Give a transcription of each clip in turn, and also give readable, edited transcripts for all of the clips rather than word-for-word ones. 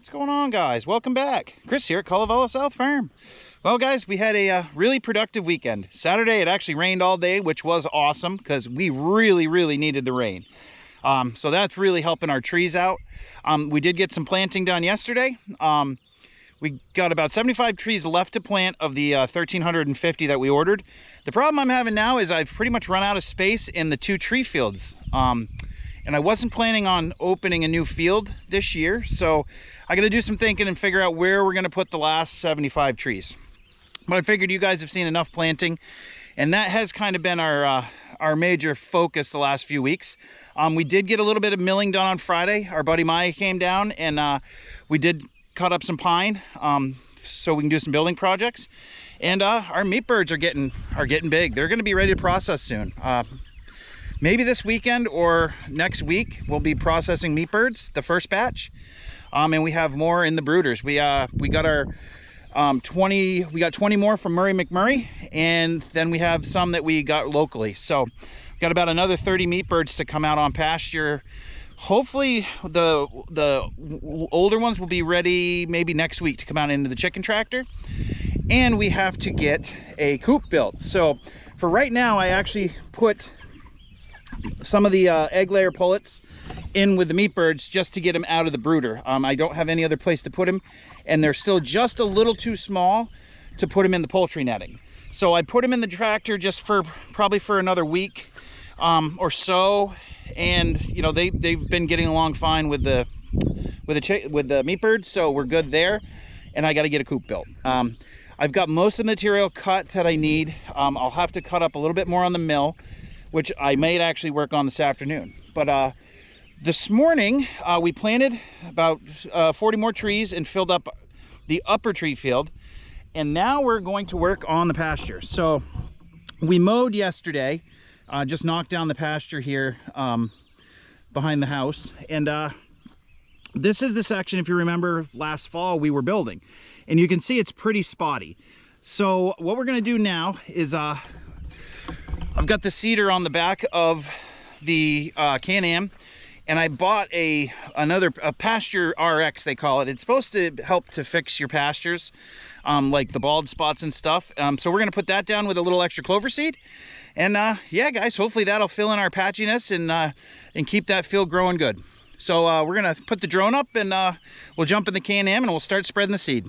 What's going on, guys? Welcome back. Chris here at Cullavella South Farm. Well, guys, we had a really productive weekend. Saturday, it actually rained all day, which was awesome because we really needed the rain. So that's really helping our trees out. We did get some planting done yesterday. We got about 75 trees left to plant of the 1,350 that we ordered. The problem I'm having now is I've pretty much run out of space in the 2 tree fields. And I wasn't planning on opening a new field this year, so I got to do some thinking and figure out where we're going to put the last 75 trees. But I figured you guys have seen enough planting, and that has kind of been our major focus the last few weeks. We did get a little bit of milling done on Friday. Our buddy Maya came down, and we did cut up some pine so we can do some building projects. And our meat birds are getting big. They're going to be ready to process soon. Maybe this weekend or next week we'll be processing meat birds, the first batch, and we have more in the brooders. We got our 20 more from Murray McMurray, and then we have some that we got locally. So we've got about another 30 meat birds to come out on pasture. Hopefully the older ones will be ready maybe next week to come out into the chicken tractor. And we have to get a coop built. So for right now, I actually put some of the egg layer pullets in with the meat birds just to get them out of the brooder. I don't have any other place to put them, and they're still just a little too small to put them in the poultry netting. So I put them in the tractor just for probably for another week or so, and you know they've been getting along fine with the meat birds, so we're good there. And I got to get a coop built. I've got most of the material cut that I need. I'll have to cut up a little bit more on the mill, which I might actually work on this afternoon. But this morning we planted about 40 more trees and filled up the upper tree field, and now we're going to work on the pasture. So we mowed yesterday, just knocked down the pasture here behind the house, and this is the section, if you remember last fall, we were building, and you can see it's pretty spotty. So what we're going to do now is I've got the cedar on the back of the Can-Am, and I bought a pasture RX, they call it. It's supposed to help to fix your pastures, like the bald spots and stuff. So we're going to put that down with a little extra clover seed. And yeah, guys, hopefully that'll fill in our patchiness and keep that field growing good. So we're going to put the drone up, and we'll jump in the Can-Am and we'll start spreading the seed.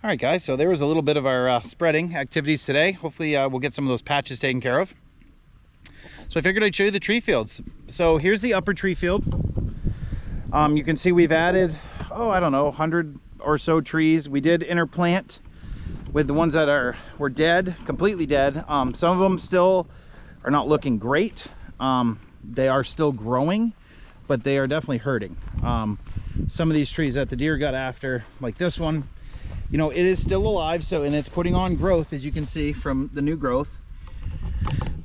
All right, guys, so there was a little bit of our spreading activities today. Hopefully we'll get some of those patches taken care of. So I figured I'd show you the tree fields. So here's the upper tree field. You can see we've added, I don't know, 100 or so trees. We did interplant with the ones that were dead, completely dead. Some of them still are not looking great. They are still growing, but they are definitely hurting. Some of these trees that the deer got after, like this one, you know, it is still alive, and it's putting on growth, as you can see from the new growth.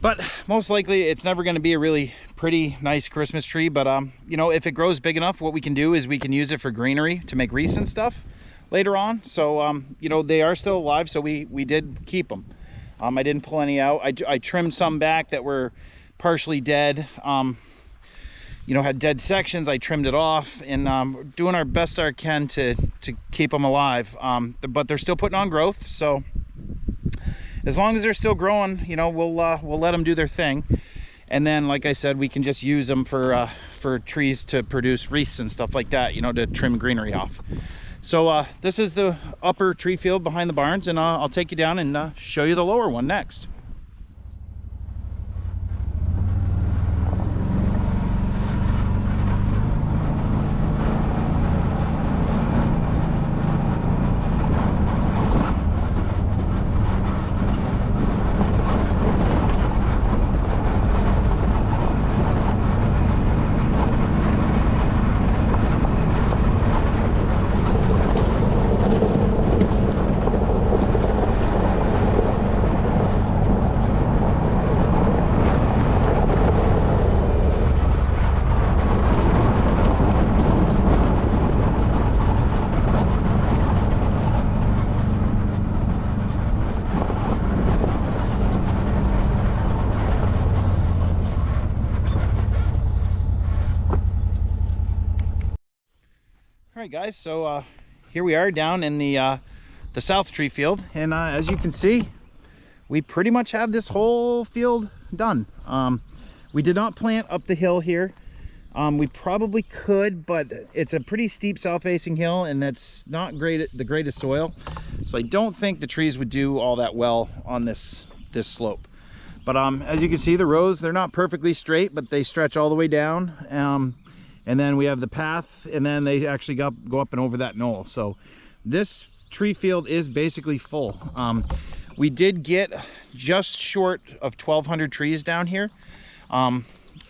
But most likely it's never going to be a really pretty, nice Christmas tree. But you know, if it grows big enough, what we can do is we can use it for greenery to make wreaths and stuff later on. So you know, they are still alive, so we did keep them. I didn't pull any out. I trimmed some back that were partially dead. You know, had dead sections. I trimmed it off, and doing our best I can to keep them alive. But they're still putting on growth, so as long as they're still growing, you know, we'll let them do their thing. And then, like I said, we can just use them for trees to produce wreaths and stuff like that, you know, to trim greenery off. So this is the upper tree field behind the barns, and I'll take you down and show you the lower one next. All right, guys, so here we are down in the south tree field, and as you can see, we pretty much have this whole field done. We did not plant up the hill here. We probably could, but it's a pretty steep south-facing hill, and that's not the greatest soil, so I don't think the trees would do all that well on this slope. But as you can see, the rows, they're not perfectly straight, but they stretch all the way down. And then we have the path, and then they actually go up and over that knoll. So this tree field is basically full. We did get just short of 1,200 trees down here.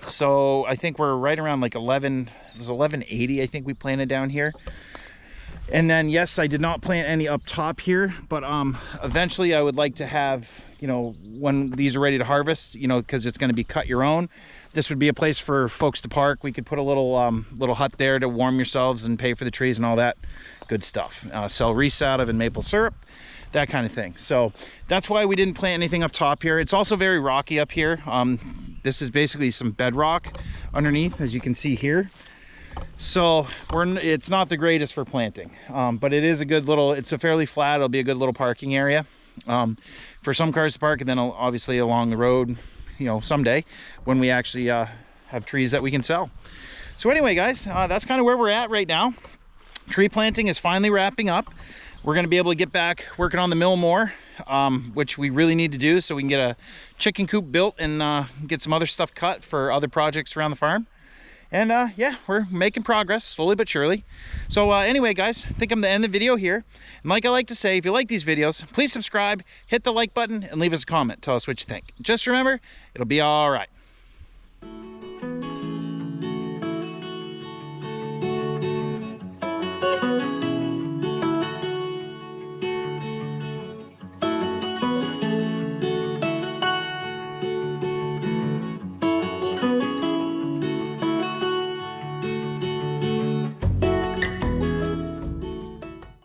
So I think we're right around like 11, it was 1180 I think we planted down here. And then yes, I did not plant any up top here, but eventually I would like to have, you know, when these are ready to harvest, you know, because it's going to be cut your own, this would be a place for folks to park. We could put a little hut there to warm yourselves and pay for the trees and all that good stuff. Sell wreaths out of and maple syrup, that kind of thing. So that's why we didn't plant anything up top here. It's also very rocky up here. This is basically some bedrock underneath, as you can see here. So it's not the greatest for planting, but it is a good little, it's a fairly flat, it'll be a good little parking area for some cars to park, and then obviously along the road, you know, someday when we actually have trees that we can sell. So anyway, guys, that's kind of where we're at right now. Tree planting is finally wrapping up. We're going to be able to get back working on the mill more, which we really need to do so we can get a chicken coop built and get some other stuff cut for other projects around the farm. And yeah, we're making progress slowly but surely. So anyway, guys, I think I'm going to end the video here. And like I like to say, if you like these videos, please subscribe, hit the like button, and leave us a comment. Tell us what you think. Just remember, it'll be all right.